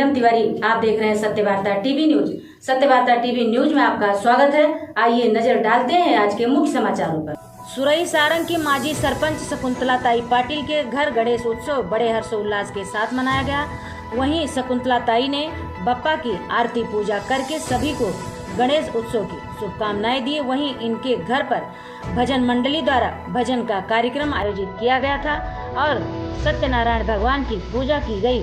नीलम तिवारी, आप देख रहे हैं सत्य वार्ता टीवी न्यूज। सत्य वार्ता टीवी न्यूज में आपका स्वागत है। आइए नजर डालते हैं आज के मुख्य समाचारों पर। सुरई सारंग की माजी सरपंच शकुंतलाताई पाटिल के घर गणेश उत्सव बड़े हर्षोल्लास के साथ मनाया गया। वहीं शकुंतलाताई ने बप्पा की आरती पूजा करके सभी को गणेश उत्सव की शुभकामनाएं दी। वहीं इनके घर पर भजन मंडली द्वारा भजन का कार्यक्रम आयोजित किया गया था और सत्यनारायण भगवान की पूजा की गई।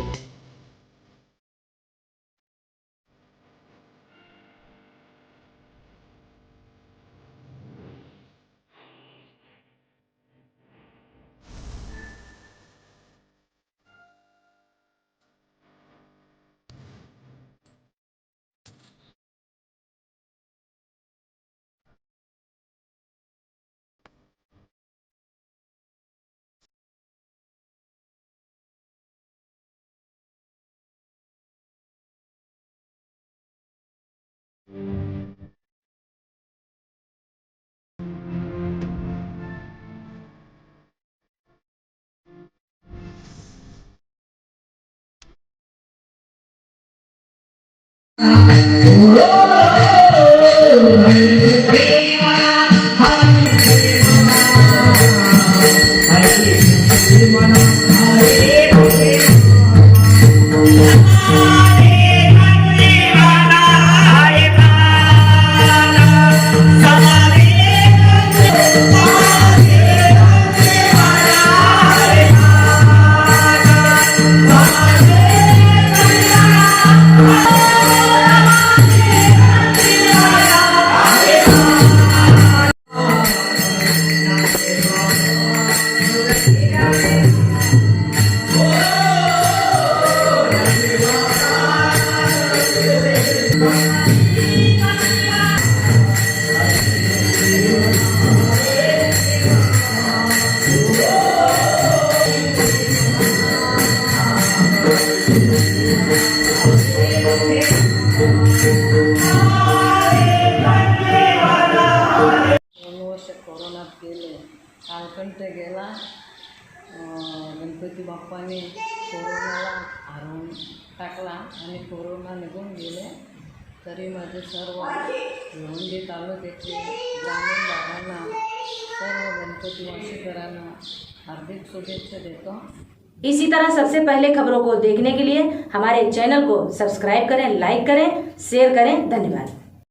कोरोनात गेले, कालकंठ गेला। गणपती बाप्पाने कोरोनाला हरवून टाकला आणि कोरोना निघून गेले। तरी माझे सर्व लोंढी तालुक्याचे ग्रामीण भागांना सर्व गणपती वासीकरांना हार्दिक शुभेच्छा देतो। इसी तरह सबसे पहले खबरों को देखने के लिए हमारे चैनल को सब्सक्राइब करें, लाइक करें, शेयर करें। धन्यवाद।